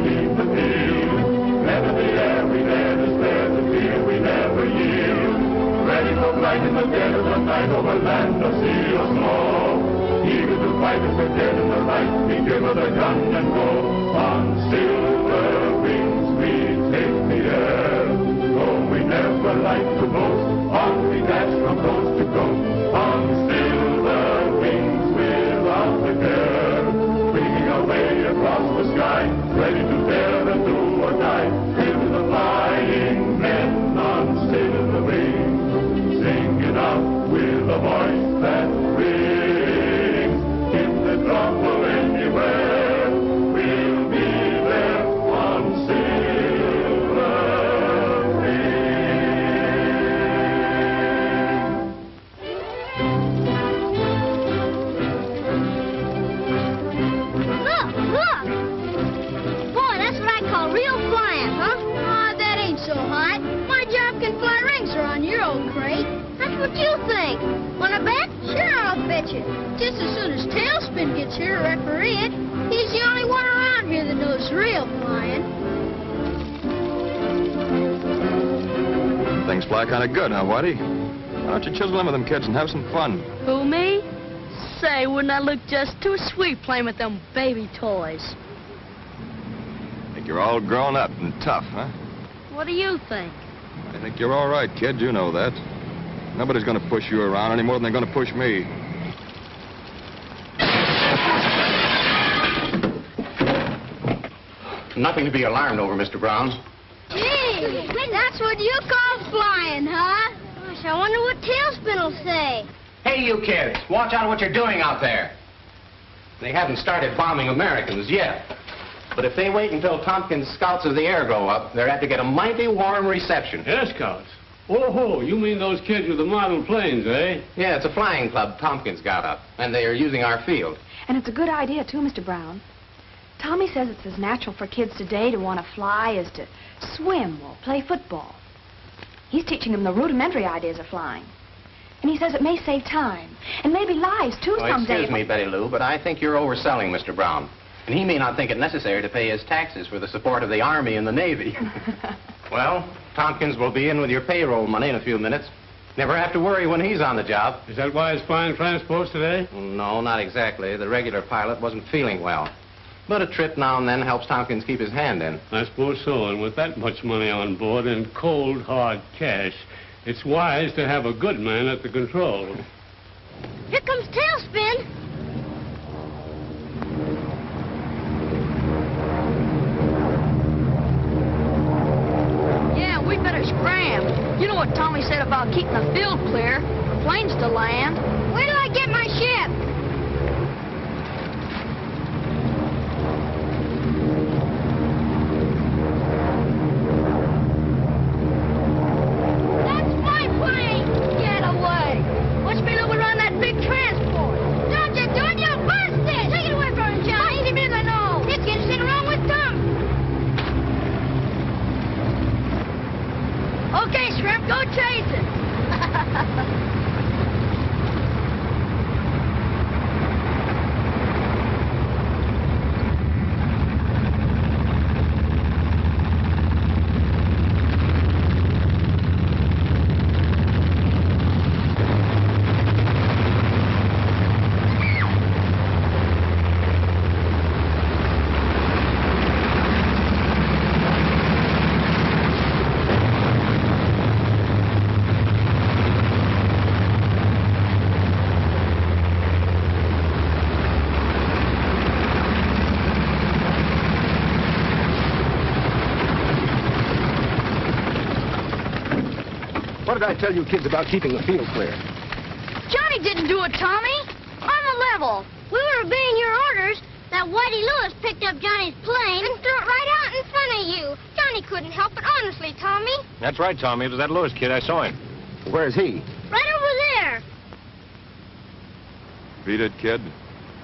beneath the field. Never the air, we never spare the field, we never yield. Ready for flight in the dead of the night over land or sea or snow. Eager to fight if we're dead in the light, we give her the gun and go. On silver wings we take the air. Though we never like to boast, on we dash from coast to coast. On silver wings without the care. Winging our way across the sky, ready to dare and do or die. Hail to the flying men on silver wings. Singing out with a voice that rings. If the trouble anywhere, we'll be there on silver wings. Look! Boy, that's what I call real flying, huh? Aw, that ain't so hot. My job can fly rings around your old crate. That's what you think. Wanna bet? Sure, I'll bet you. Just as soon as Tailspin gets here to referee it, he's the only one around here that knows real flying. Things fly kind of good, huh, Whitey? Why don't you chisel in with them kids and have some fun? Who, me? Say, wouldn't I look just too sweet playing with them baby toys? Think you're all grown up and tough, huh? What do you think? I think you're all right, kid. You know that. Nobody's going to push you around any more than they're going to push me. Nothing to be alarmed over, Mr. Brown. Gee, that's what you call flying, huh? Gosh, I wonder what Tailspin will say. Hey, you kids, watch out what you're doing out there. They haven't started bombing Americans yet. But if they wait until Tompkins' Scouts of the Air go up, they're apt to get a mighty warm reception. Air Scouts? Oh, you mean those kids with the model planes, eh? Yeah, it's a flying club Tompkins got up, and they are using our field. And it's a good idea, too, Mr. Brown. Tommy says it's as natural for kids today to want to fly as to swim or play football. He's teaching them the rudimentary ideas of flying. And he says it may save time, and maybe lives, too, someday. Excuse me, Betty Lou, but I think you're overselling Mr. Brown. And he may not think it necessary to pay his taxes for the support of the Army and the Navy. Well, Tompkins will be in with your payroll money in a few minutes. Never have to worry when he's on the job. Is that why he's flying transports today? No, not exactly. The regular pilot wasn't feeling well. But a trip now and then helps Tompkins keep his hand in. I suppose so, and with that much money on board and cold, hard cash, it's wise to have a good man at the control. Here comes Tailspin. Yeah, we better scram. You know what Tommy said about keeping the field clear for planes to land. Wait till I get my ship. That's my plane. Get away. Watch me loop around that big transport. Don't you do it, you'll burst it. Take it away from him, Johnny. Bust him in the nose. This kid's sitting wrong with Tom. Okay, Shrimp, go chase it. What did I tell you kids about keeping the field clear? Johnny didn't do it, Tommy. On the level. We were obeying your orders. That Whitey Lewis picked up Johnny's plane and threw it right out in front of you. Johnny couldn't help it, honestly, Tommy. That's right, Tommy. It was that Lewis kid. I saw him. Where's he? Right over there. Beat it, kid.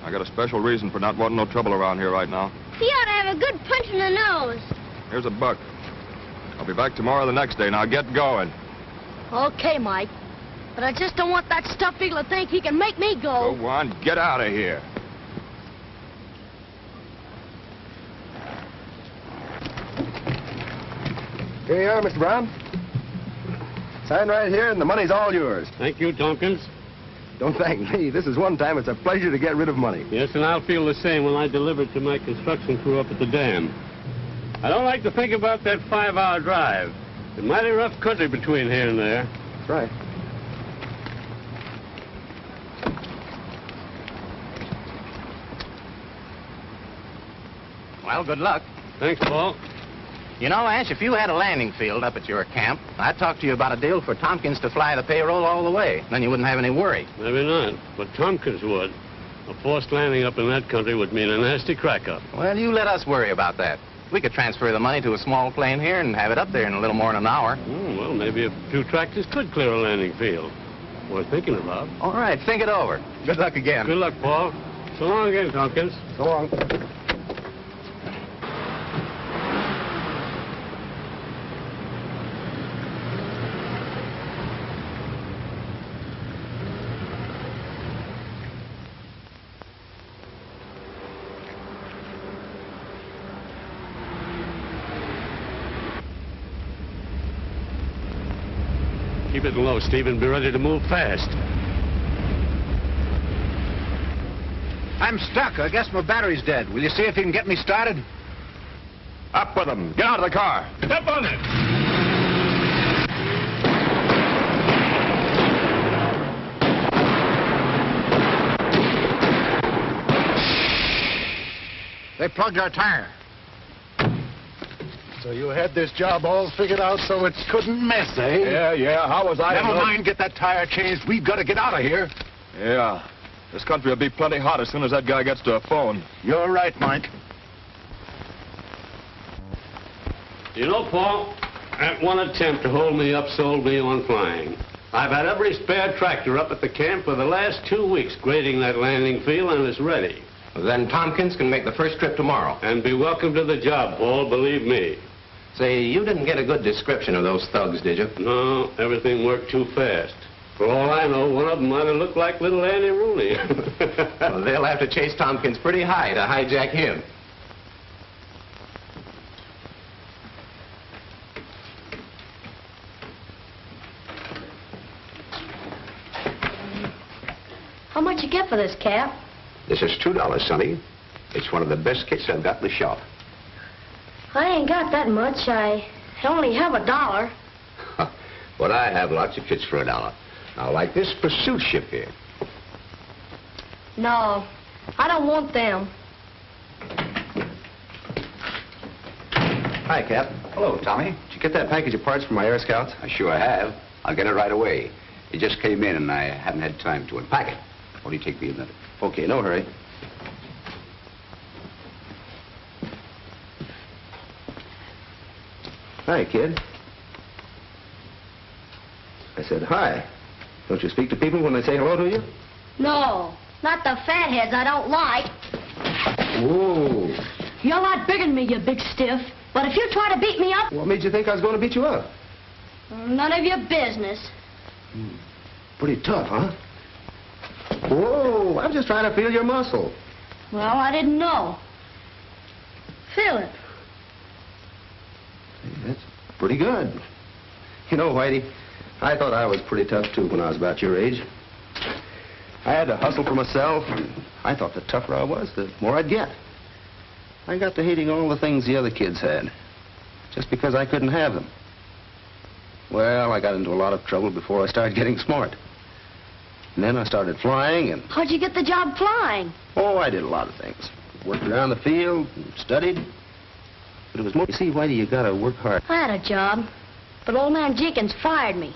I got a special reason for not wanting no trouble around here right now. He ought to have a good punch in the nose. Here's a buck. I'll be back tomorrow or the next day. Now get going. Okay, Mike. But I just don't want that stuffed eagle to think he can make me go. Go on, get out of here. Here you are, Mr. Brown. Sign right here, and the money's all yours. Thank you, Tompkins. Don't thank me. This is one time it's a pleasure to get rid of money. Yes, and I'll feel the same when I deliver it to my construction crew up at the dam. I don't like to think about that 5-hour drive. It's mighty rough country between here and there. That's right. Well, good luck. Thanks, Paul. You know, Ash, if you had a landing field up at your camp, I'd talk to you about a deal for Tompkins to fly the payroll all the way. Then you wouldn't have any worry. Maybe not, but Tompkins would. A forced landing up in that country would mean a nasty crack-up. Well, you let us worry about that. We could transfer the money to a small plane here and have it up there in a little more than an hour. Well, maybe a few tractors could clear a landing field. Worth thinking about. All right, think it over. Good luck again. Good luck, Paul. So long again, Tompkins. So long. Keep it low, Stephen. Be ready to move fast. I'm stuck. I guess my battery's dead. Will you see if you can get me started? Up with them. Get out of the car. Step on it. They plugged our tire. So you had this job all figured out so it couldn't miss, eh? Yeah. How was I? Never mind, get that tire changed. We've got to get out of here. Yeah. This country will be plenty hot as soon as that guy gets to a phone. You're right, Mike. You know, Paul, that one attempt to hold me up sold me on flying. I've had every spare tractor up at the camp for the last 2 weeks grading that landing field, and it's ready. Well, then Tompkins can make the first trip tomorrow. And be welcome to the job, Paul, believe me. Say, you didn't get a good description of those thugs, did you? No, everything worked too fast. For all I know, one of them might have looked like little Annie Rooney. Well, they'll have to chase Tompkins pretty high to hijack him. How much you get for this, Cap? This is $2, Sonny. It's one of the best kits I've got in the shop. I ain't got that much. I only have $1. But I have lots of kits for $1. Now, like this pursuit ship here. No, I don't want them. Hi, Cap. Hello, Tommy. Did you get that package of parts from my Air Scouts? I sure have. I'll get it right away. It just came in, and I haven't had time to unpack it. Only take me a minute. Okay, no hurry. Hi, kid. I said hi. Don't you speak to people when they say hello to you? No, not the fatheads I don't like. Whoa. You're a lot bigger than me, you big stiff. But if you try to beat me up... What made you think I was going to beat you up? None of your business. Pretty tough, huh? Whoa, I'm just trying to feel your muscle. Well, I didn't know. Feel it. That's pretty good. You know, Whitey, I thought I was pretty tough, too, when I was about your age. I had to hustle for myself, and I thought the tougher I was, the more I'd get. I got to hating all the things the other kids had, just because I couldn't have them. Well, I got into a lot of trouble before I started getting smart. And then I started flying, and... How'd you get the job flying? Oh, I did a lot of things. Worked around the field, and studied. But it was more... You see, Whitey, you gotta work hard. I had a job, but old man Jenkins fired me.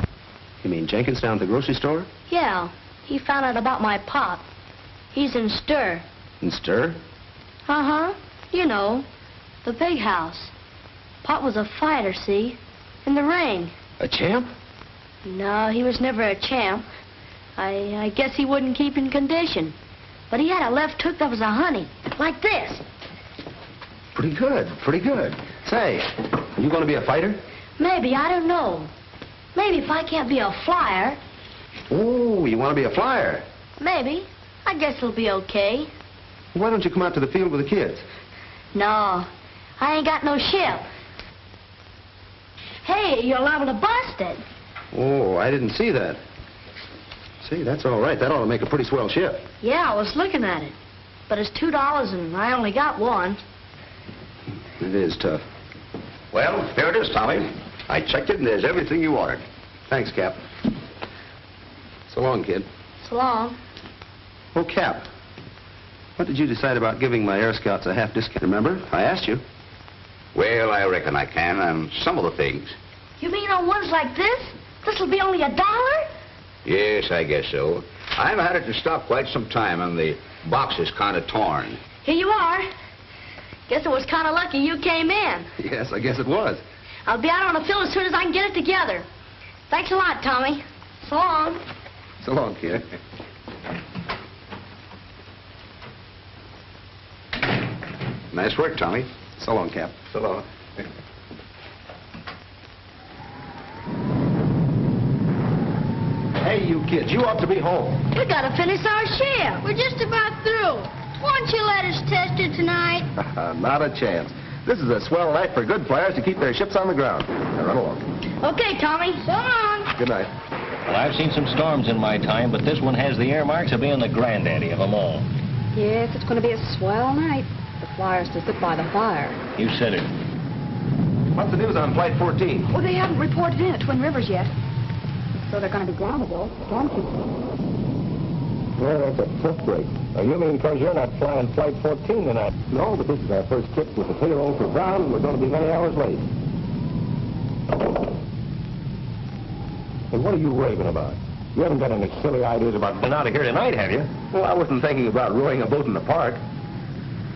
You mean Jenkins down at the grocery store? Yeah, he found out about my pop. He's in stir. In stir? Uh-huh. You know, the big house. Pop was a fighter, see? In the ring. A champ? No, he was never a champ. I guess he wouldn't keep in condition. But he had a left hook that was a honey, like this. Pretty good, pretty good. Say, are you going to be a fighter? Maybe, I don't know. Maybe if I can't be a flyer. Oh, you want to be a flyer? Maybe. I guess it'll be okay. Why don't you come out to the field with the kids? No, I ain't got no ship. Hey, you're liable to bust it. Oh, I didn't see that. See, that's all right. That ought to make a pretty swell ship. Yeah, I was looking at it. But it's $2 and I only got one. It is tough. Well, here it is, Tommy. I checked it, and there's everything you ordered. Thanks, Cap. So long, kid. So long. Oh, Cap. What did you decide about giving my Air Scouts a half discount? Remember? I asked you. Well, I reckon I can on some of the things. You mean on ones like this? This'll be only $1? Yes, I guess so. I've had it to stock quite some time, and the box is kind of torn. Here you are. Guess it was kind of lucky you came in. Yes, I guess it was. I'll be out on the field as soon as I can get it together. Thanks a lot, Tommy. So long. So long, kid. Nice work, Tommy. So long, Cap. So long. Hey, you kids, you ought to be home. We gotta finish our shift. We're just about through. Why don't you let us test it tonight? Not a chance. This is a swell night for good flyers to keep their ships on the ground. Now run along. Okay, Tommy. So long. Good night. Well, I've seen some storms in my time, but this one has the earmarks of being the granddaddy of them all. Yes, it's going to be a swell night. The flyers to sit by the fire. You said it. What's the news on Flight 14? Oh, they haven't reported in at Twin Rivers yet. So they're going to be groundable, don't you? Well, that's a tough break. You mean because you're not flying Flight 14 tonight? No, but this is our first trip with the payroll for Brown, and we're going to be many hours late. And what are you raving about? You haven't got any silly ideas about getting out of here tonight, have you? Well, I wasn't thinking about rowing a boat in the park.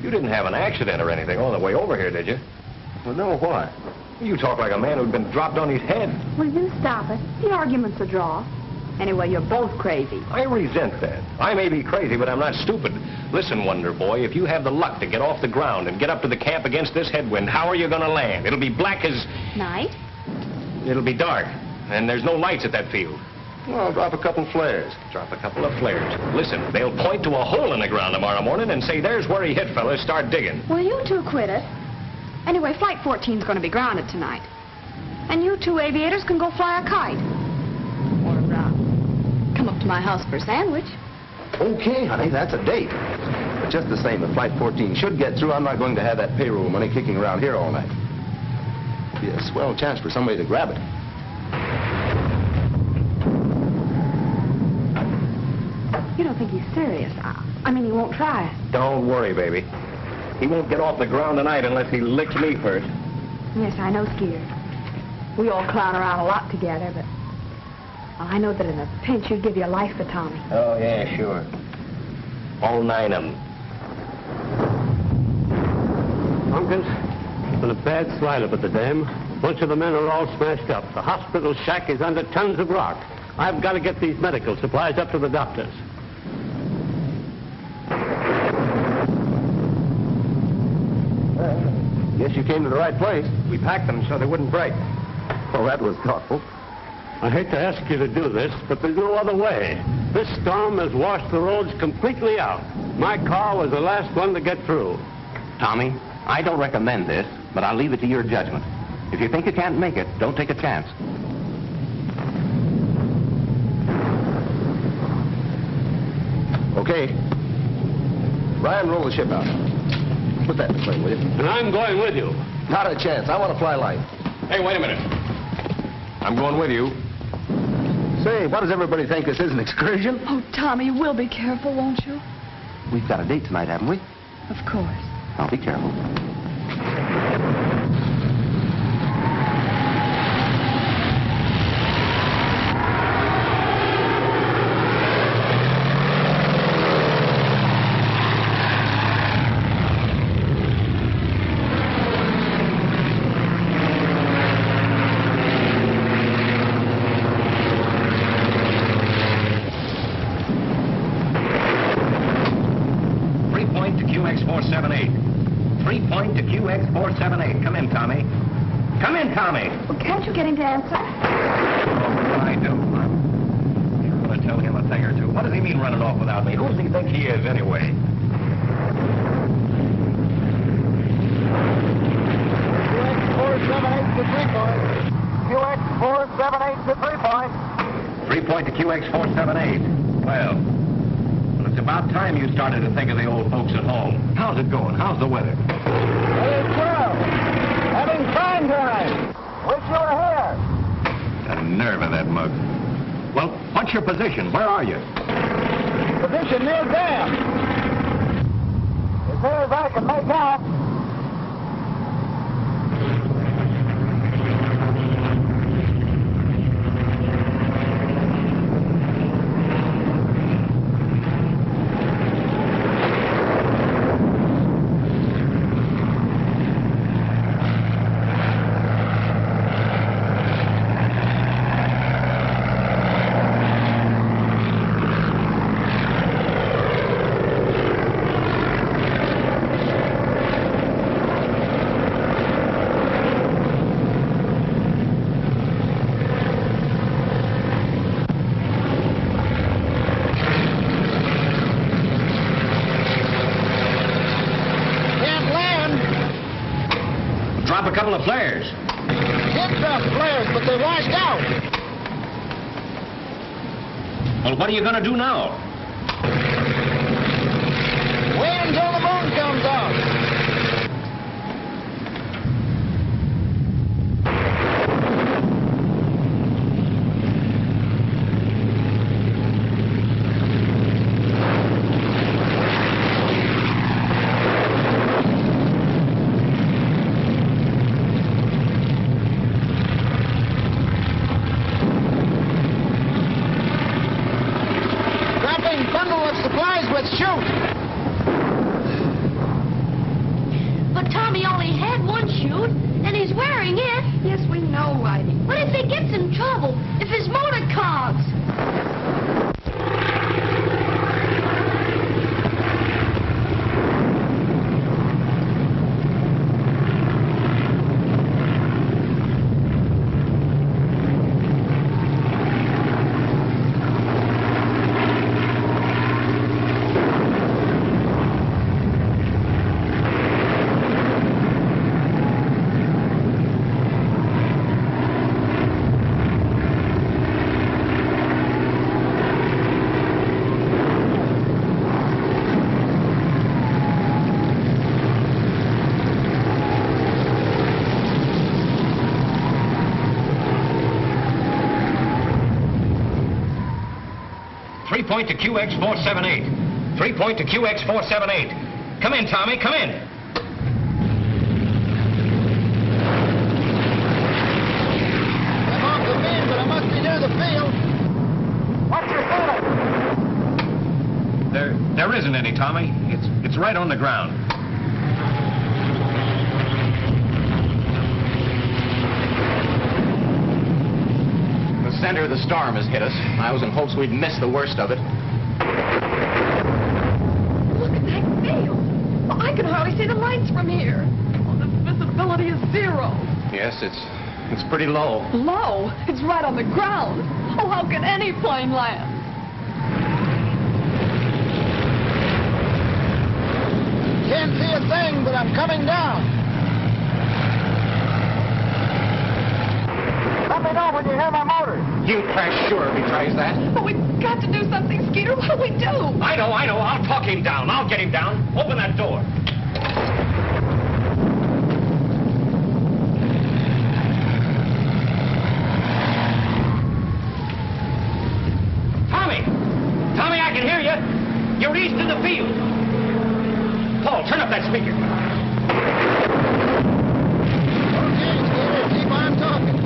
You didn't have an accident or anything on the way over here, did you? Well, no, why? You talk like a man who'd been dropped on his head. Will you stop it? The argument's a draw. Anyway, you're both crazy. I resent that. I may be crazy, but I'm not stupid. Listen, Wonder Boy, if you have the luck to get off the ground and get up to the camp against this headwind, how are you going to land? It'll be black as... Night? It'll be dark, and there's no lights at that field. Well, I'll drop a couple flares. Drop a couple of flares. Listen, they'll point to a hole in the ground tomorrow morning and say, there's where he hit, fellas. Start digging. Well, you two quit it. Anyway, Flight 14's going to be grounded tonight. And you two aviators can go fly a kite. Or, come up to my house for a sandwich. Okay, honey, that's a date. But just the same, if Flight 14 should get through, I'm not going to have that payroll money kicking around here all night. Be a swell chance for somebody to grab it. You don't think he's serious? I mean, he won't try it. Don't worry, baby. He won't get off the ground tonight unless he licks me first. Yes, I know, Skeeter. We all clown around a lot together, but I know that in a pinch you'd give your life for Tommy. Oh, yeah, sure. All 9 of them. Tompkins, it's been a bad slide up at the dam. A bunch of the men are all smashed up. The hospital shack is under tons of rock. I've got to get these medical supplies up to the doctors. Guess you came to the right place. We packed them so they wouldn't break. Well, that was thoughtful. I hate to ask you to do this, but there's no other way. This storm has washed the roads completely out. My car was the last one to get through. Tommy, I don't recommend this, but I'll leave it to your judgment. If you think you can't make it, don't take a chance. Okay. Ryan, roll the ship out. Put that in the plane, will you? And I'm going with you. Not a chance. I want to fly light. Hey, wait a minute. I'm going with you. Say, what does everybody think? This is an excursion? Oh, Tommy, we'll be careful, won't you? We've got a date tonight, haven't we? Of course. I'll be careful. 3-point to QX478. Come in, Tommy. Come in, Tommy. Well, can't you get him to answer? Oh, I do. I'm going to tell him a thing or two. What does he mean running off without me? Who does he think he is, anyway? QX478 to 3-point. QX478 to 3 point. 3 point to QX478. Well, it's about time you started to think of the old folks at home. How's it going? How's the weather? Hey, Charles. Having fine time. Wish you were here. The nerve of that mug. Well, what's your position? Where are you? Position near dam. As near as I can make out. Drop a couple of flares. Did drop flares, but they washed out. Well, what are you going to do now? Wait until the moon comes out. But Tommy only had one chute, and he's wearing it. Yes, we know, Whitey. What if he gets in trouble? If his motor clogs? Point to QX478. 3 point to QX478. Come in, Tommy, come in. I'm off the beam, but I must be near the field. What's your feeling? There isn't any, Tommy. It's right on the ground. The center of the storm has hit us. I was in hopes we'd miss the worst of it. Look at that field. Well, I can hardly see the lights from here. Oh, the visibility is 0. Yes, it's pretty low. Low? It's right on the ground. Oh, how can any plane land? Can't see a thing, but I'm coming down. Let me know when you hear my motor. You crash sure if he tries that. But we've got to do something, Skeeter. What do we do? I know. I'll talk him down. I'll get him down. Open that door. Tommy, I can hear you. You're east of the field. Paul, turn up that speaker. Okay, Skeeter, keep on talking.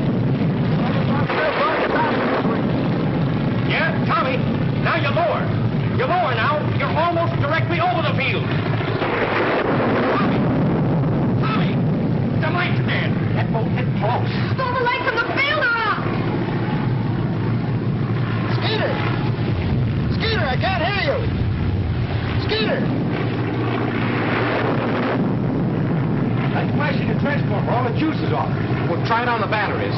Yeah, Tommy, now you're lower. You're lower now. You're almost directly over the field. Tommy, the lights again. That boat hit close. All the lights on the field are out. Skeeter, I can't hear you. Skeeter. That's flashing the transformer. All the juice is off. We'll try it on the batteries.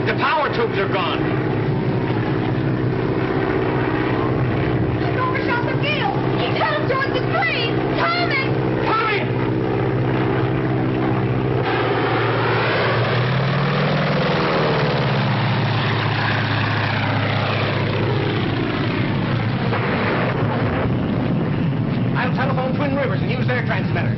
The power tubes are gone. It's over use their transmitter.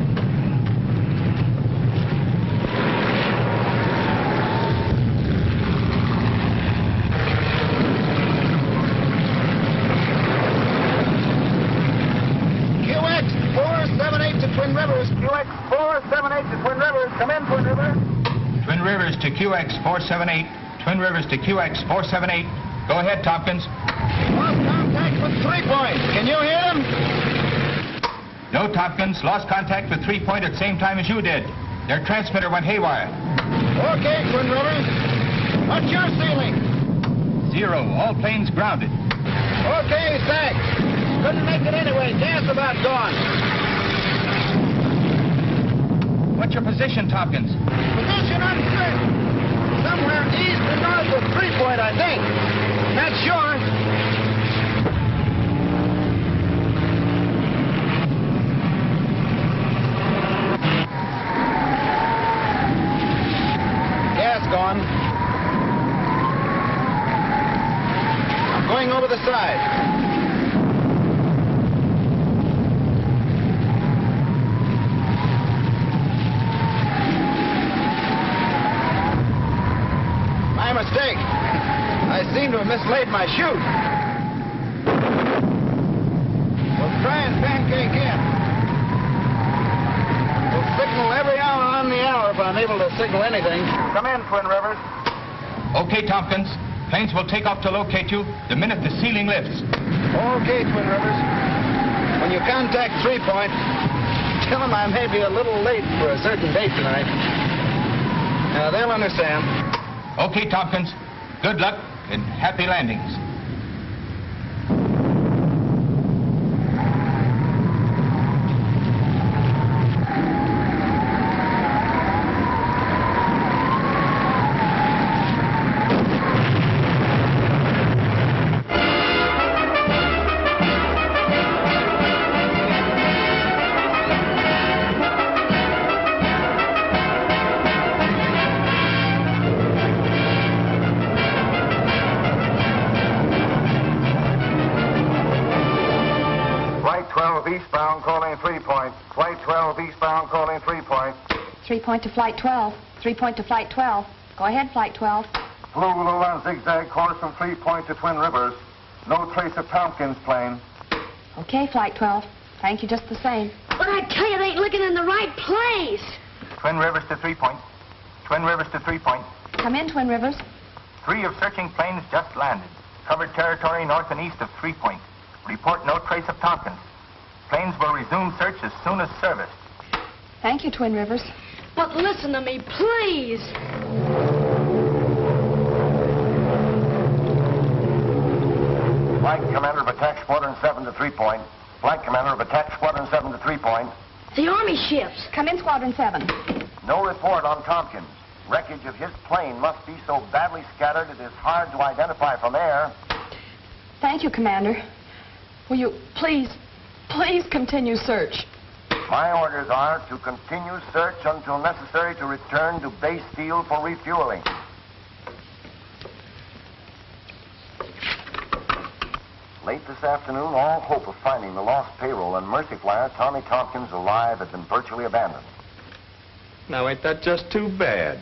QX478 to Twin Rivers. QX478 to Twin Rivers. Come in, Twin Rivers. Twin Rivers to QX478. Twin Rivers to QX478. Go ahead, Tompkins. Lost contact with 3 Point. Can you hear him? No, Tompkins. Lost contact with 3 Point at the same time as you did. Their transmitter went haywire. Okay, Twin Rivers. What's your ceiling? 0. All planes grounded. Okay, thanks. Couldn't make it anyway. Gas about gone. What's your position, Tompkins? Position uncertain. Somewhere east and north of 3 Point, I think. Not sure. Gas gone. I'm going over the side. Mistake. I seem to have mislaid my chute. We'll try and pancake in. We'll signal every hour on the hour if I'm able to signal anything. Come in, Twin Rivers. Okay, Tompkins. Planes will take off to locate you the minute the ceiling lifts. Okay, Twin Rivers. When you contact 3 Point, tell them I may be a little late for a certain date tonight. Now, they'll understand. Okay, Tompkins. Good luck and happy landings. Eastbound, calling 3 Point. Flight 12 eastbound, calling 3 Point. 3 Point to Flight 12. 3 Point to Flight 12. Go ahead, Flight 12. Flew on zigzag course from 3 Point to Twin Rivers. No trace of Tompkins' plane. Okay, Flight 12. Thank you just the same. But I tell you, they ain't looking in the right place. Twin Rivers to 3 Point. Twin Rivers to 3 Point. Come in, Twin Rivers. 3 of searching planes just landed. Covered territory north and east of 3 Point. Report no trace of Tompkins. Planes will resume search as soon as serviced. Thank you, Twin Rivers. But listen to me, please. Flight Commander of Attack Squadron 7 to 3 Point. Flight Commander of Attack Squadron 7 to 3 Point. The Army ships. Come in, Squadron 7. No report on Tompkins. Wreckage of his plane must be so badly scattered it is hard to identify from air. Thank you, Commander. Will you please continue search? My orders are to continue search until necessary to return to base field for refueling. Late this afternoon, all hope of finding the lost payroll and Mercy Flyer Tommy Tompkins alive had been virtually abandoned. Now, ain't that just too bad?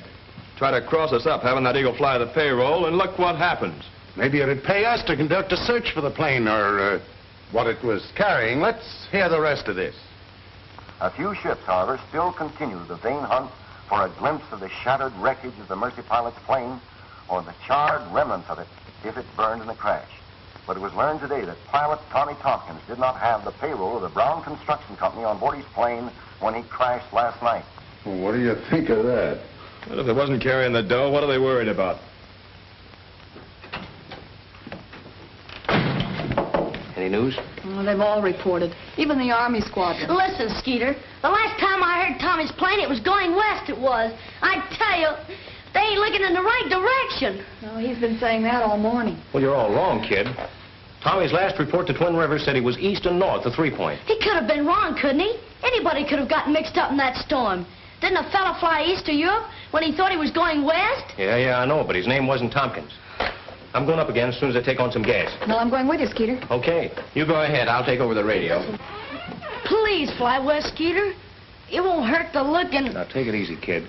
Try to cross us up having that eagle fly the payroll, and look what happens. Maybe it'd pay us to conduct a search for the plane or what it was carrying. Let's hear the rest of this. A few ships, however, still continue the vain hunt for a glimpse of the shattered wreckage of the Mercy pilot's plane or the charred remnants of it if it burned in the crash. But it was learned today that pilot Tommy Tompkins did not have the payroll of the Brown Construction Company on board his plane when he crashed last night. Well, what do you think of that? Well, if they wasn't carrying the dough, what are they worried about? Any news? Well, they've all reported. Even the Army squadron. Listen, Skeeter, the last time I heard Tommy's plane, it was going west, it was. I tell you, they ain't looking in the right direction. No, he's been saying that all morning. Well, you're all wrong, kid. Tommy's last report to Twin Rivers said he was east and north of 3 Point. He could have been wrong, couldn't he? Anybody could have gotten mixed up in that storm. Didn't a fella fly east of Europe when he thought he was going west? Yeah, I know, but his name wasn't Tompkins. I'm going up again as soon as I take on some gas. Well, I'm going with you, Skeeter. Okay. You go ahead. I'll take over the radio. please fly west, Skeeter. It won't hurt to look and... Now, take it easy, kid.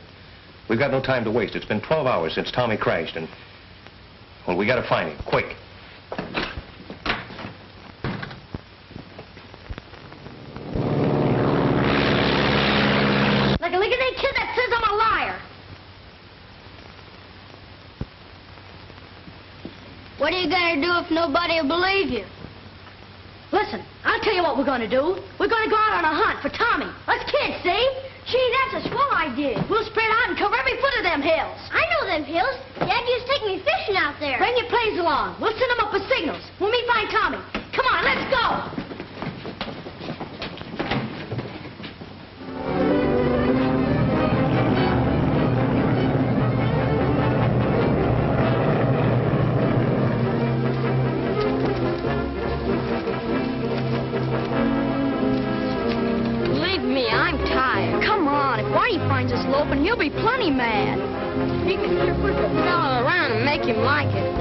We've got no time to waste. It's been 12 hours since Tommy crashed, and... well, we gotta find him, quick. Look at that kid that says I'm a liar. What are you gonna do if nobody will believe you? Listen, I'll tell you what we're gonna do. We're gonna go out on a hunt for Tommy. Us kids, see? Gee, that's a swell idea. We'll spread out and cover every foot of them hills. I know them hills. Dad used to take me fishing out there. Bring your planes along. We'll send them up with signals when we find Tommy. Come on, let's go. And he'll be plenty mad. He can sure push a fella around and make him like it.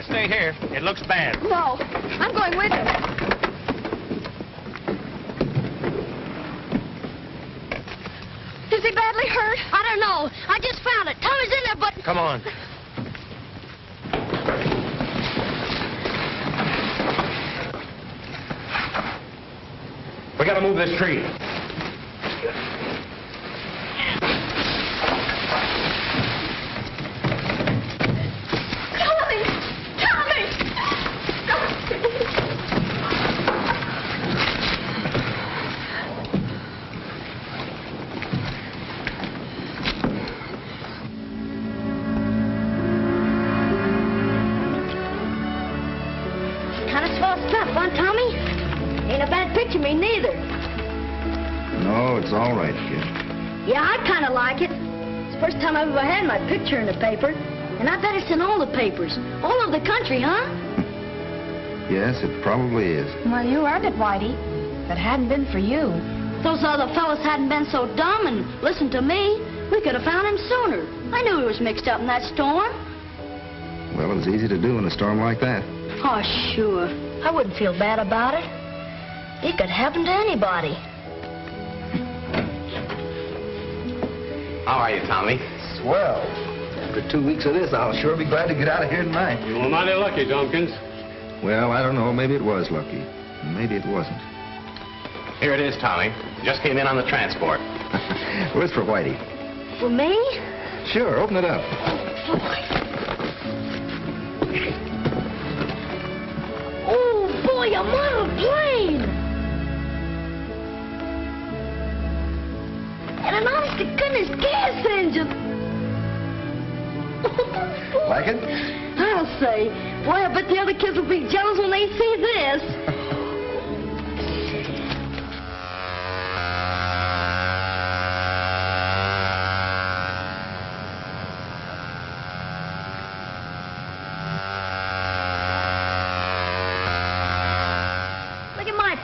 Stay here. It looks bad. No, I'm going with him. Is he badly hurt? I don't know. I just found it. Tommy's in there, but... Come on. We gotta move this tree. All right, kid. Yeah, I kind of like it. It's the first time I've ever had my picture in the paper. And I bet it's in all the papers. All over the country, huh? Yes, it probably is. Well, you earned it, Whitey. If it hadn't been for you. Those other fellas hadn't been so dumb and listened to me, we could have found him sooner. I knew he was mixed up in that storm. Well, it was easy to do in a storm like that. Oh, sure. I wouldn't feel bad about it. It could happen to anybody. How are you, Tommy? Swell. After 2 weeks of this, I'll sure be glad to get out of here tonight. You were mighty lucky, Tompkins. Well, I don't know. Maybe it was lucky. Maybe it wasn't. Here it is, Tommy. Just came in on the transport. Well, it's for Whitey. For me? Sure, open it up. Oh, boy, a model plane! And an honest-to-goodness gas engine! Like it? I'll say. Boy, I bet the other kids will be jealous when they see this.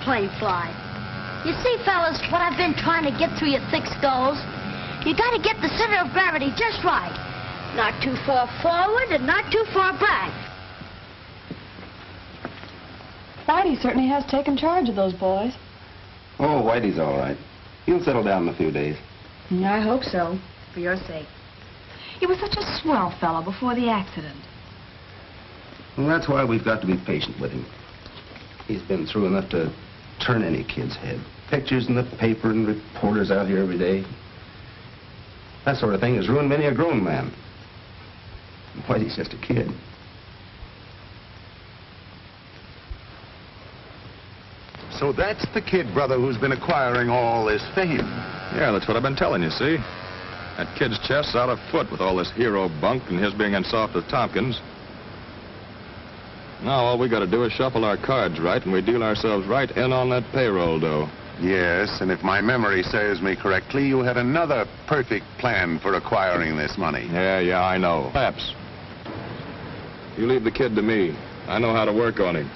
Plane fly. You see, fellas, what I've been trying to get through your thick skulls? You got to get the center of gravity just right. Not too far forward and not too far back. Whitey certainly has taken charge of those boys. Oh, Whitey's all right. He'll settle down in a few days. I hope so, for your sake. He was such a swell fellow before the accident. Well, that's why we've got to be patient with him. He's been through enough to turn any kid's head. Pictures in the paper and reporters out here every day. That sort of thing has ruined many a grown man. Whitey's just a kid. So that's the kid, brother, who's been acquiring all this fame. Yeah, that's what I've been telling you, see? That kid's chest's out of foot with all this hero bunk and his being in soft with Tompkins. Now all we got to do is shuffle our cards right, and we deal ourselves right in on that payroll dough. Yes, and if my memory serves me correctly, you had another perfect plan for acquiring this money. Yeah, I know. Perhaps. You leave the kid to me. I know how to work on him.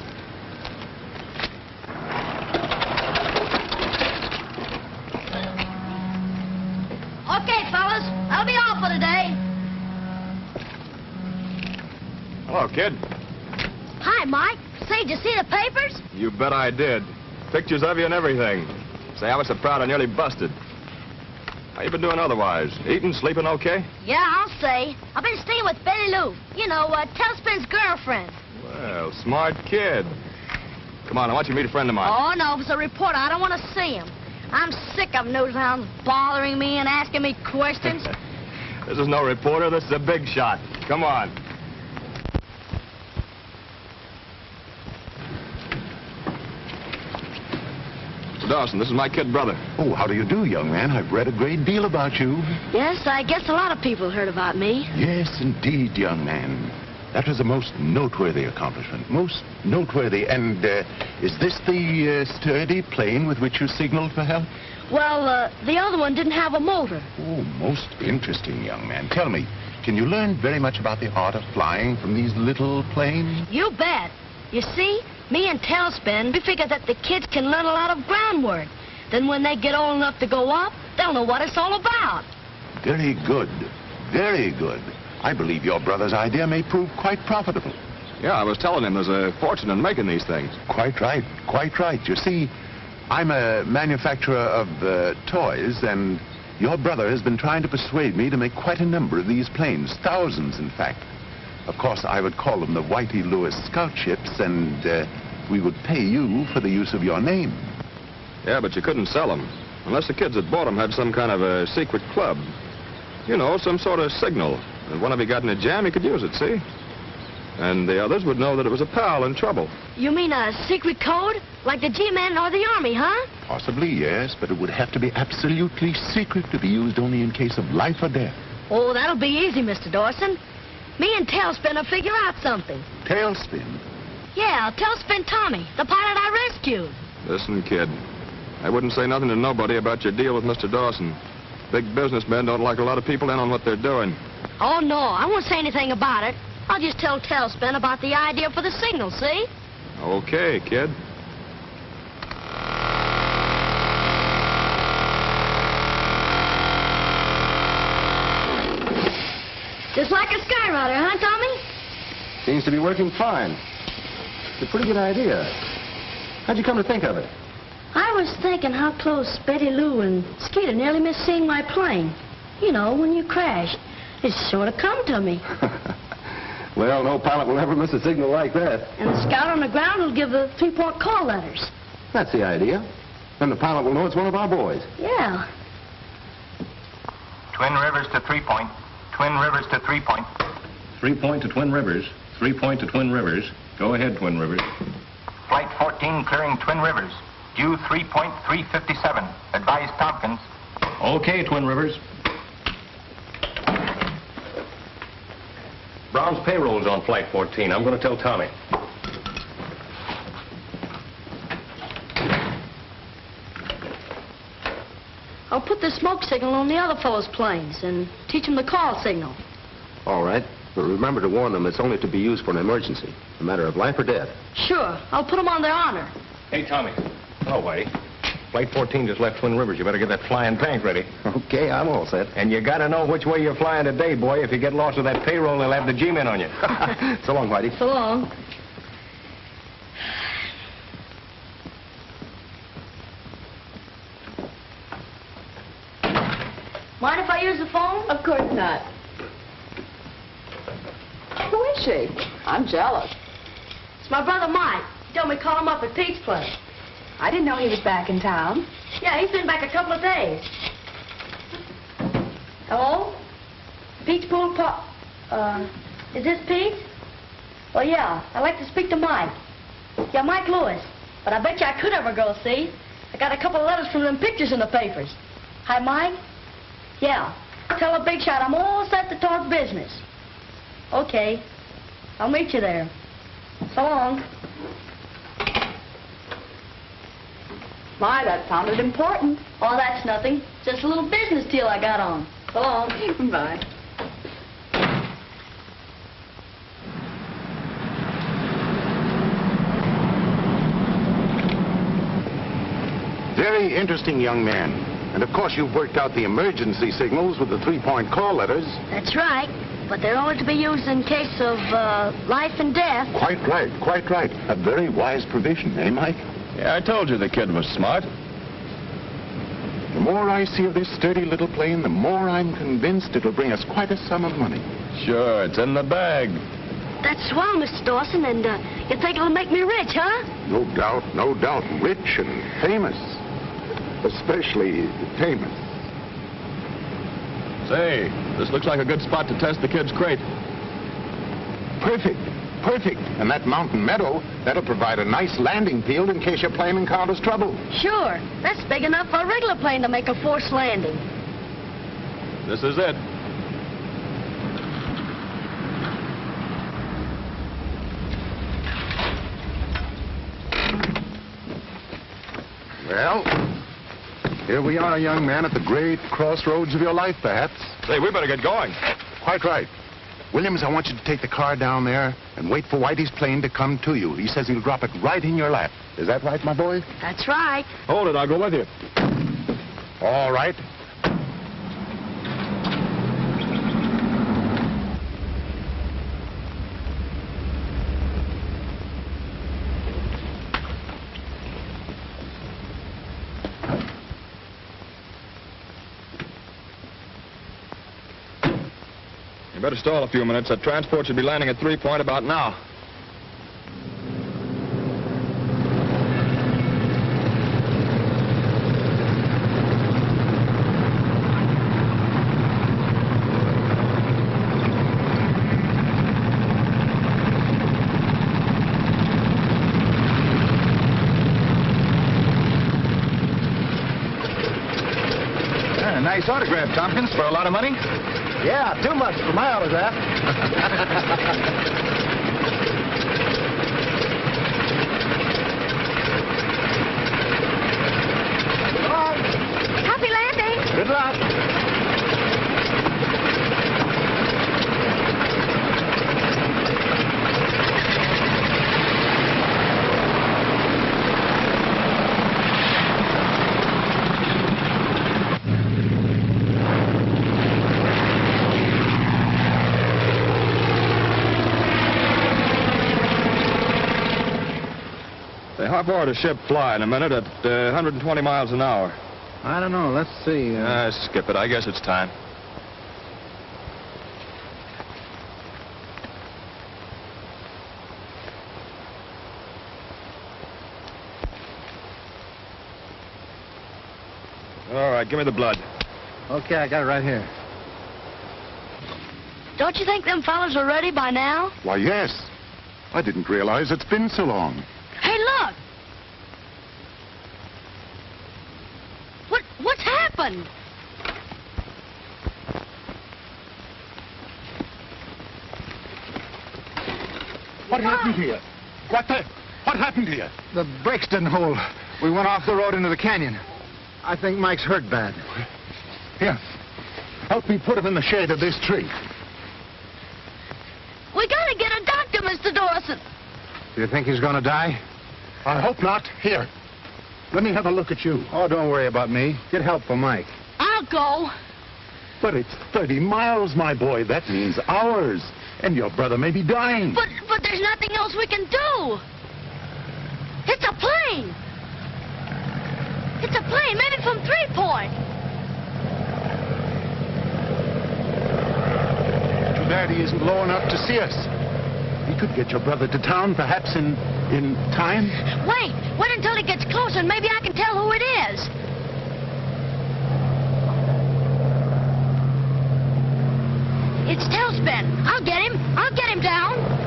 Okay, fellas, that'll be all for today. Hello, kid. Hi, Mike. Say, did you see the papers? You bet I did. Pictures of you and everything. Say, I was so proud I nearly busted. How you been doing otherwise? Eating, sleeping okay? Yeah, I'll say. I've been staying with Betty Lou. You know, Tailspin's girlfriend. Well, smart kid. Come on, I want you to meet a friend of mine. Oh, no, if it's a reporter, I don't want to see him. I'm sick of newshounds bothering me and asking me questions. This is no reporter. This is a big shot. Come on. Dawson, this is my kid brother. Oh, how do you do, young man? I've read a great deal about you. Yes, I guess a lot of people heard about me. Yes, indeed, young man. That was a most noteworthy accomplishment. Most noteworthy. And is this the sturdy plane with which you signaled for help? Well, the other one didn't have a motor. Oh, most interesting, young man. Tell me, can you learn very much about the art of flying from these little planes? You bet. You see, me and Tailspin, we figure that the kids can learn a lot of groundwork. Then when they get old enough to go up, they'll know what it's all about. Very good. Very good. I believe your brother's idea may prove quite profitable. Yeah, I was telling him there's a fortune in making these things. Quite right. Quite right. You see, I'm a manufacturer of toys, and your brother has been trying to persuade me to make quite a number of these planes. Thousands, in fact. Of course, I would call them the Whitey Lewis Scout ships, and we would pay you for the use of your name. Yeah, but you couldn't sell them. Unless the kids that bought them had some kind of a secret club. You know, some sort of signal. If one of you got in a jam, you could use it, see? And the others would know that it was a pal in trouble. You mean a secret code? Like the G-Men or the Army, huh? Possibly, yes, but it would have to be absolutely secret to be used only in case of life or death. Oh, that'll be easy, Mr. Dawson. Me and Tailspin will figure out something. Tailspin? Yeah, Tailspin Tommy, the pilot I rescued. Listen, kid, I wouldn't say nothing to nobody about your deal with Mr. Dawson. Big businessmen don't like a lot of people in on what they're doing. Oh, no, I won't say anything about it. I'll just tell Tailspin about the idea for the signal, see? Okay, kid. Just like a skyrider, huh, Tommy? Seems to be working fine. It's a pretty good idea. How'd you come to think of it? I was thinking how close Betty Lou and Skeeter nearly missed seeing my plane. You know, when you crashed. It sort of come to me. Well, no pilot will ever miss a signal like that. And the scout on the ground will give the 3-point call letters. That's the idea. Then the pilot will know it's one of our boys. Yeah. Twin Rivers to 3-point. Twin Rivers to 3-point. 3-point to Twin Rivers. 3-point to Twin Rivers. Go ahead, Twin Rivers. Flight 14 clearing Twin Rivers. Due 3-point 357. Advise Tompkins. Okay, Twin Rivers. Brown's payroll's on Flight 14. I'm going to tell Tommy. I'll put the smoke signal on the other fellow's planes and teach them the call signal. All right. But remember to warn them it's only to be used for an emergency. A matter of life or death. Sure. I'll put them on their honor. Hey, Tommy. Oh, Whitey. Flight 14 just left Twin Rivers. You better get that flying tank ready. Okay, I'm all set. And you got to know which way you're flying today, boy. If you get lost with that payroll, they'll have the G-men on you. So long, Whitey. So long. Mind if I use the phone? Of course not. Who is she? I'm jealous. It's my brother Mike. He told me to call him up at Pete's place. I didn't know he was back in town. Yeah, he's been back a couple of days. Hello? Pete's pool pop. Is this Pete? Well, yeah, I'd like to speak to Mike. Yeah, Mike Lewis. But I bet you I could ever go, see? I got a couple of letters from them pictures in the papers. Hi, Mike? Yeah. Tell a big shot I'm all set to talk business. Okay. I'll meet you there. So long. My, that sounded important. Oh, that's nothing. Just a little business deal I got on. So long. Bye. Very interesting young man. And of course you've worked out the emergency signals with the 3-point call letters. That's right. But they're only to be used in case of life and death. Quite right, quite right. A very wise provision, eh, Mike? Yeah, I told you the kid was smart. The more I see of this sturdy little plane, the more I'm convinced it'll bring us quite a sum of money. Sure, it's in the bag. That's swell, Mr. Dawson, and you think it'll make me rich, huh? No doubt, no doubt. Rich and famous. Especially famous. Say, this looks like a good spot to test the kid's crate. Perfect. Perfect. And that mountain meadow, that'll provide a nice landing field in case your plane encounters trouble. Sure. That's big enough for a regular plane to make a forced landing. This is it. Well, here we are, young man, at the great crossroads of your life, perhaps. Say, we better get going. Quite right. Williams, I want you to take the car down there and wait for Whitey's plane to come to you. He says he'll drop it right in your lap. Is that right, my boy? That's right. Hold it, I'll go with you. All right. You better stall a few minutes. That transport should be landing at 3-point about now. Nice autograph, Tompkins, for a lot of money. Yeah, too much for my autograph. Happy landing. Good luck. How far does a ship fly in a minute at 120 miles an hour? I don't know. Let's see. Skip it. I guess it's time. All right, give me the blood. Okay, I got it right here. Don't you think them fellas are ready by now? Why, yes. I didn't realize it's been so long. Hey, look! What's happened? What happened here? What happened here? The brakes didn't hold. We went off the road into the canyon. I think Mike's hurt bad. Here. Help me put him in the shade of this tree. We gotta get a doctor, Mr. Dawson. Do you think he's gonna die? I hope not. Here. Let me have a look at you. Oh, don't worry about me. Get help for Mike. I'll go. But it's 30 miles, my boy. That means hours. And your brother may be dying. But there's nothing else we can do. It's a plane. It's a plane, maybe from 3 Point. Too bad he isn't low enough to see us. We could get your brother to town, perhaps in time. Wait until he gets closer and maybe I can tell who it is. It's Tailspin. I'll get him down.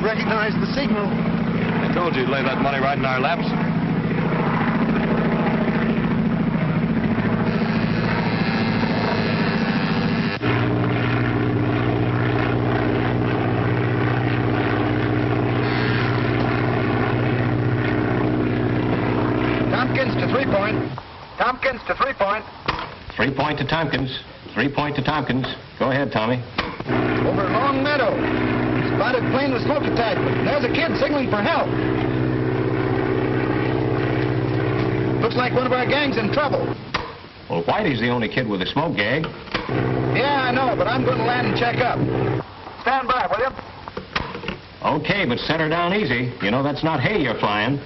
Recognize the signal. I told you you'd lay that money right in our laps. Tompkins to 3 Point. Tompkins to 3 Point. 3 Point to Tompkins. 3 Point to Tompkins. Go ahead, Tommy. Over Long Meadow. Spotted plane with smoke attachment. There's a kid signaling for help. Looks like one of our gang's in trouble. Well, Whitey's the only kid with a smoke gag. Yeah, I know, but I'm going to land and check up. Stand by, will you? Okay, but set her down easy. You know that's not hay you're flying.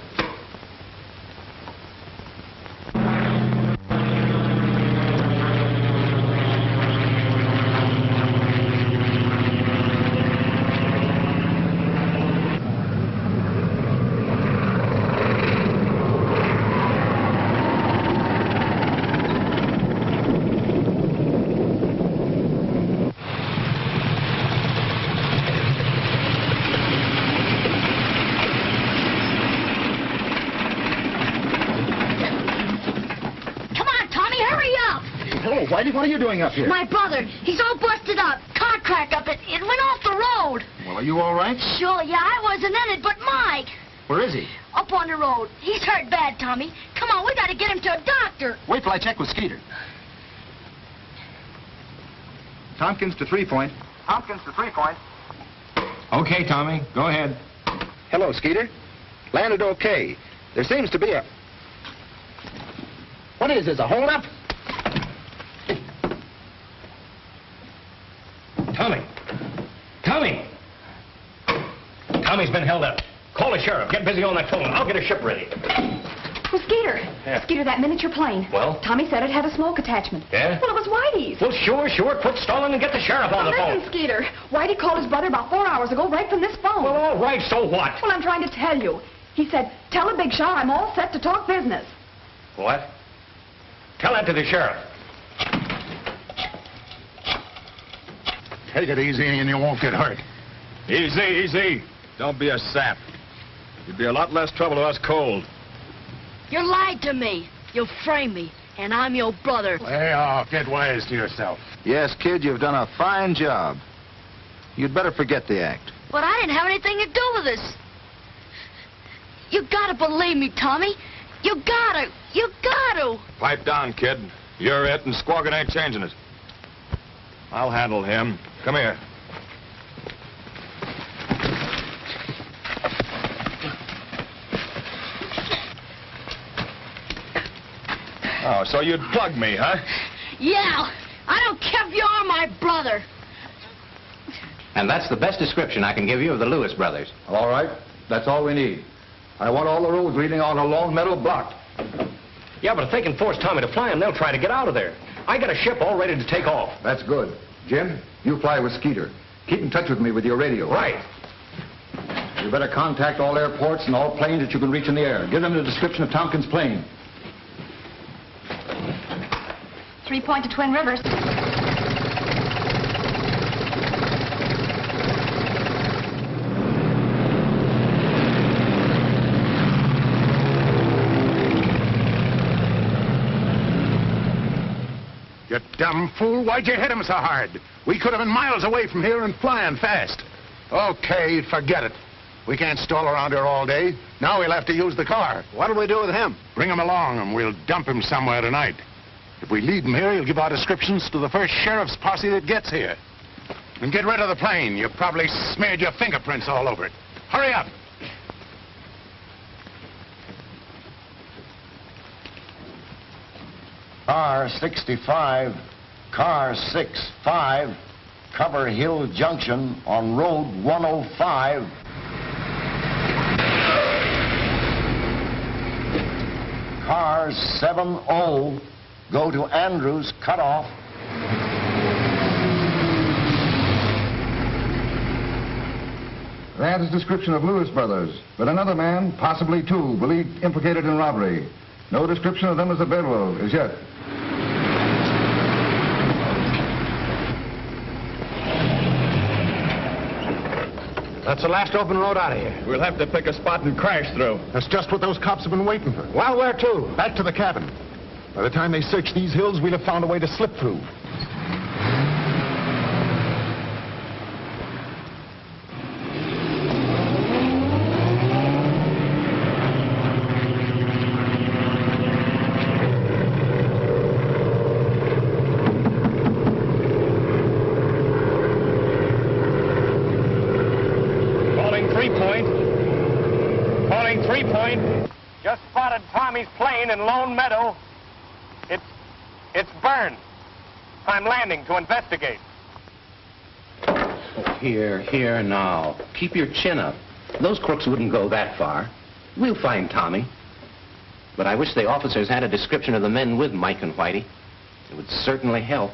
Whitey, what are you doing up here? My brother, he's all busted up. Car crack up. It went off the road. Well, are you all right? Sure, yeah, I wasn't in it, but Mike. Where is he? Up on the road. He's hurt bad, Tommy. Come on, we gotta get him to a doctor. Wait till I check with Skeeter. Tompkins to 3 Point. Tompkins to 3 Point. Okay, Tommy, go ahead. Hello, Skeeter. Landed okay. There seems to be a... What is this, a hold-up? Tommy! Tommy! Tommy's been held up. Call the sheriff. Get busy on that phone. I'll get a ship ready. Well, Skeeter. Yeah. Skeeter, that miniature plane. Well? Tommy said it had a smoke attachment. Yeah? Well, it was Whitey's. Well, sure. Quit stalling and get the sheriff on the phone. Listen, Skeeter. Whitey called his brother about 4 hours ago right from this phone. Well, all right, so what? Well, I'm trying to tell you. He said, tell the big shot I'm all set to talk business. What? Tell that to the sheriff. Take it easy and you won't get hurt. Easy. Don't be a sap. You'd be a lot less trouble to us cold. You lied to me. You framed me. And I'm your brother. Hey, oh, get wise to yourself. Yes, kid, you've done a fine job. You'd better forget the act. But I didn't have anything to do with this. You gotta believe me, Tommy. You gotta. You gotta. Pipe down, kid. You're it, and Squawkin' ain't changing it. I'll handle him. Come here. Oh, so you'd plug me, huh? Yeah. I don't care if you are my brother. And that's the best description I can give you of the Lewis brothers. All right. That's all we need. I want all the roads leading on to Lone Meadow blocked. Yeah, but if they can force Tommy to fly him, they'll try to get out of there. I got a ship all ready to take off. That's good. Jim, you fly with Skeeter. Keep in touch with me with your radio. Right. You better contact all airports and all planes that you can reach in the air. Give them the description of Tompkins' plane. 3 Point to Twin Rivers. You dumb fool, why'd you hit him so hard? We could have been miles away from here and flying fast. Okay, forget it. We can't stall around here all day. Now we'll have to use the car. What'll we do with him? Bring him along and we'll dump him somewhere tonight. If we leave him here, he'll give our descriptions to the first sheriff's posse that gets here. And get rid of the plane. You probably smeared your fingerprints all over it. Hurry up. Car 65, car 65, Cover Hill Junction on Road 105. Car 70, go to Andrews Cutoff. That is description of Lewis brothers, but another man, possibly two, believed implicated in robbery. No description of them as a bedroll as yet. That's the last open road out of here. We'll have to pick a spot and crash through. That's just what those cops have been waiting for. Well, where to? Back to the cabin. By the time they search these hills, we'll have found a way to slip through. Just spotted Tommy's plane in Lone Meadow. It's burned. I'm landing to investigate. Oh, here now. Keep your chin up. Those crooks wouldn't go that far. We'll find Tommy. But I wish the officers had a description of the men with Mike and Whitey. It would certainly help.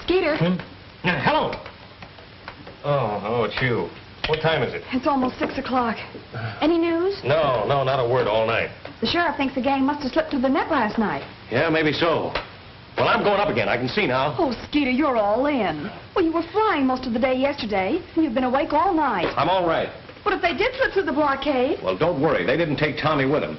Skeeter. Hello. Oh, it's you. What time is it? It's almost 6 o'clock. Any news? No, not a word all night. The sheriff thinks the gang must have slipped through the net last night. Yeah, maybe so. Well, I'm going up again. I can see now. Oh, Skeeter, you're all in. Well, you were flying most of the day yesterday, and you've been awake all night. I'm all right. But if they did slip through the blockade... Well, don't worry. They didn't take Tommy with them.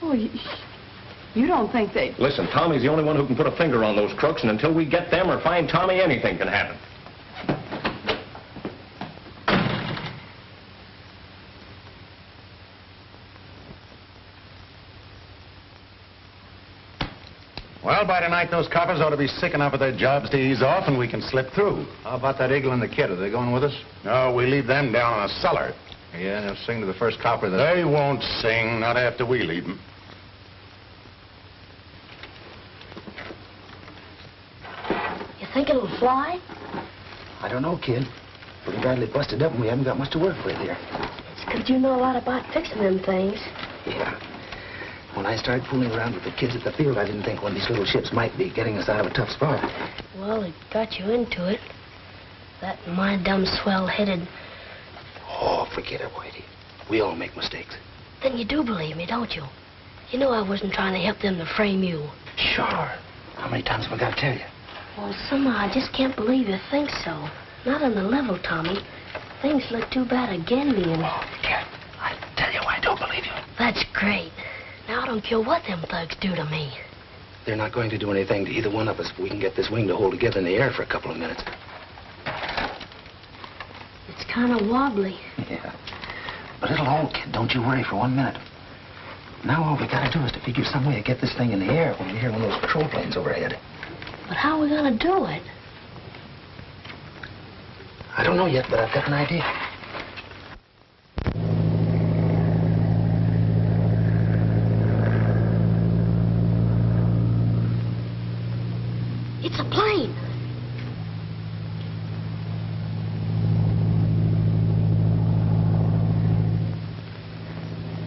Oh, you don't think they... Listen, Tommy's the only one who can put a finger on those crooks, and until we get them or find Tommy, anything can happen. Well, by tonight, those coppers ought to be sick enough of their jobs to ease off, and we can slip through. How about that eagle and the kid? Are they going with us? No, we leave them down in the cellar. Yeah, they'll sing to the first copper that... They won't sing, not after we leave them. You think it'll fly? I don't know, kid. Pretty badly busted up and we haven't got much to work with here. It's 'cause you know a lot about fixing them things. Yeah. When I started fooling around with the kids at the field, I didn't think one of these little ships might be getting us out of a tough spot. Well, it got you into it. That and my dumb swell-headed... Oh, forget it, Whitey. We all make mistakes. Then you do believe me, don't you? You know I wasn't trying to help them to frame you. Sure. How many times have I got to tell you? Well, somehow I just can't believe you think so. Not on the level, Tommy. Things look too bad again, and... Oh, Cat, I tell you, I don't believe you. That's great. Now I don't care what them thugs do to me. They're not going to do anything to either one of us if we can get this wing to hold together in the air for a couple of minutes. It's kind of wobbly. Yeah. But it'll hold, kid. Don't you worry for 1 minute. Now all we gotta do is to figure some way to get this thing in the air when we hear one of those patrol planes overhead. But how are we gonna do it? I don't know yet, but I've got an idea. It's a plane.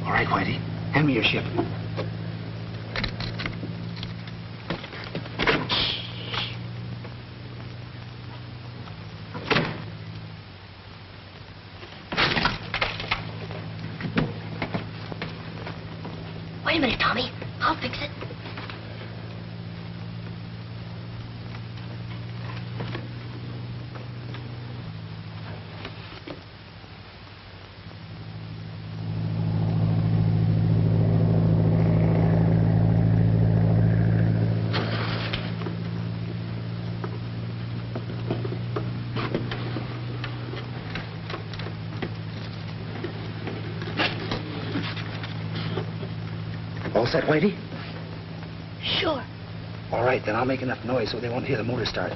All right, Whitey. Hand me your ship. Wait a minute, Tommy. I'll fix it. All set, Whitey? Sure. All right, then I'll make enough noise so they won't hear the motor start.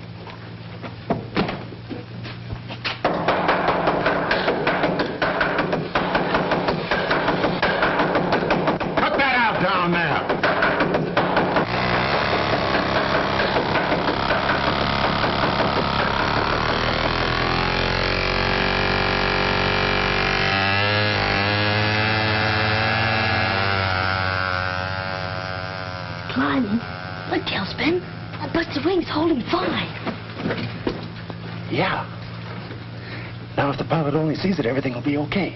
Cut that out down there. Climbing. Look, Tailspin. That busted wing's holding fine. Yeah. Now, if the pilot only sees it, everything will be okay.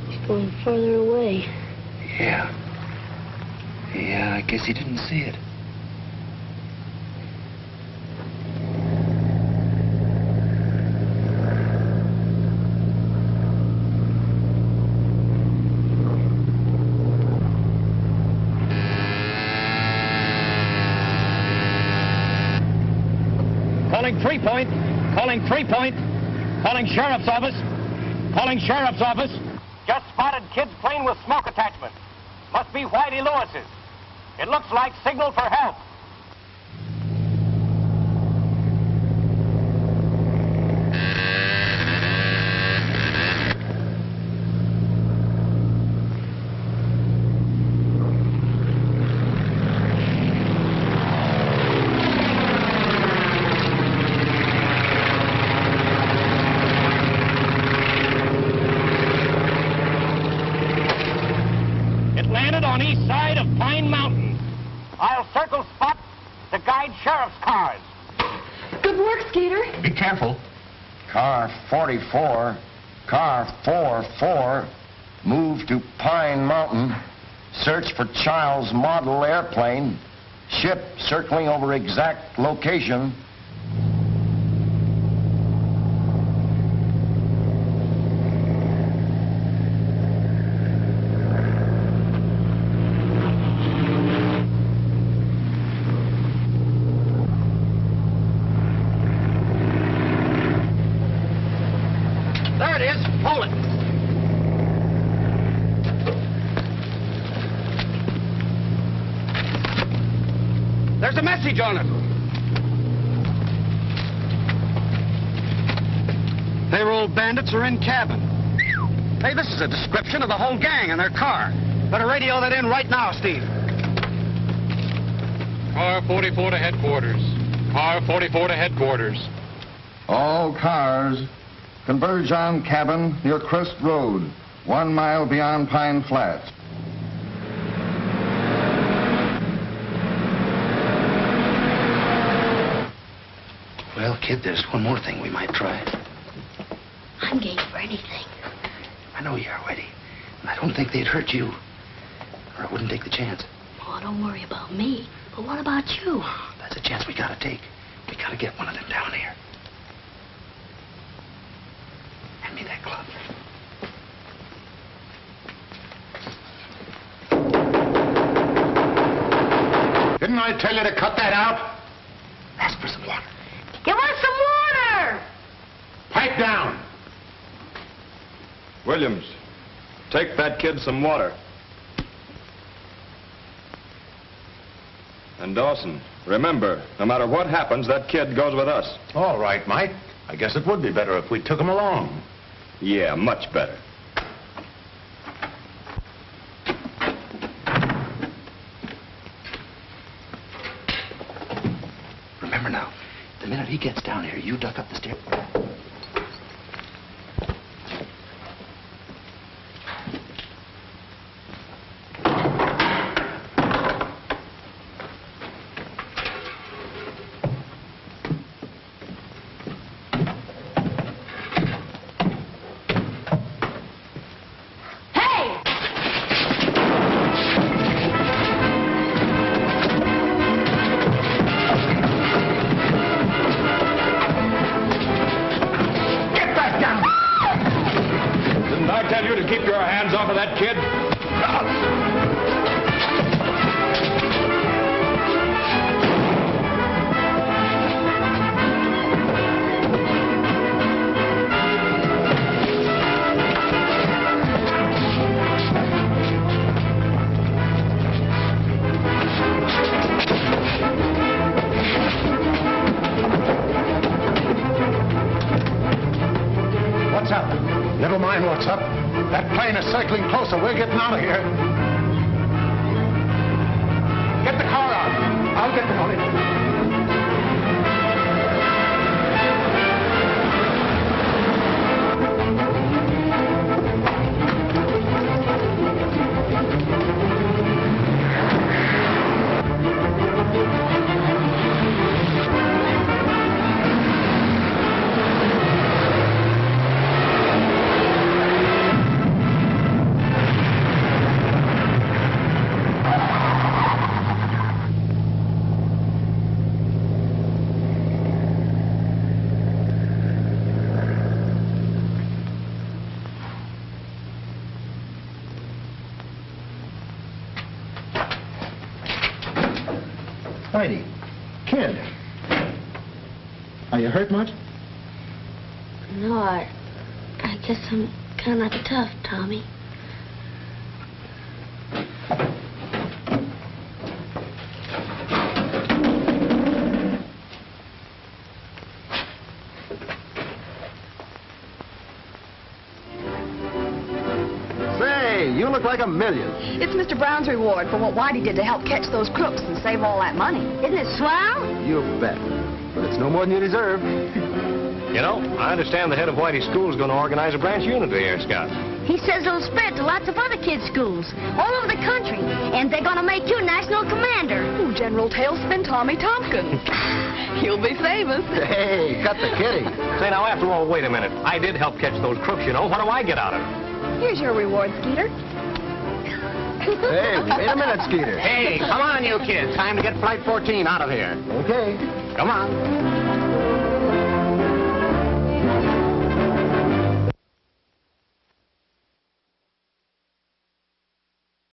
It's going further away. Yeah. Yeah, I guess he didn't see it. Calling 3 Point. Calling 3 Point. Calling Sheriff's Office. Calling Sheriff's Office. Just spotted kid's plane with smoke attachment. Must be Whitey Lewis's. It looks like signal for help. On east side of Pine Mountain. I'll circle spot to guide sheriff's cars. Good work, Skeeter. Be careful. Car 44, car 44, move to Pine Mountain. Search for child's model airplane. Ship circling over exact location. There's a message on it. Payroll bandits are in cabin. Hey, this is a description of the whole gang and their car. Better radio that in right now, Steve. Car 44 to headquarters. Car 44 to headquarters. All cars converge on cabin near Crest Road, 1 mile beyond Pine Flats. Well, kid, there's one more thing we might try. I'm game for anything. I know you are, Whitey. And I don't think they'd hurt you. Or I wouldn't take the chance. Oh, don't worry about me. But what about you? That's a chance we gotta take. We gotta get one of them down here. Hand me that club. Didn't I tell you to cut that out? Ask for some water. Give us some water! Pipe down. Williams, take that kid some water. And Dawson, remember, no matter what happens, that kid goes with us. All right, Mike. I guess it would be better if we took him along. Yeah, much better. Remember now, the minute he gets down here, you duck up the stairs. Never mind what's up. That plane is circling closer. We're getting out of here. Get the car out. I'll get the money. Whitey, kid, are you hurt much? No, I guess I'm kind of tough, Tommy. You look like $1 million. It's Mr. Brown's reward for what Whitey did to help catch those crooks and save all that money. Isn't it swell? You bet. But it's no more than you deserve. You know, I understand the head of Whitey's school is going to organize a branch unit of the Air Scouts. He says it'll spread to lots of other kids' schools all over the country. And they're going to make you national commander. Ooh, General Tailspin Tommy Tompkins. You'll be famous. Hey, cut the kidding. Say, now, after all, wait a minute. I did help catch those crooks, you know. What do I get out of it? Here's your reward, Skeeter. Hey, wait a minute, Skeeter. Hey, come on, you kids. Time to get Flight 14 out of here. Okay. Come on.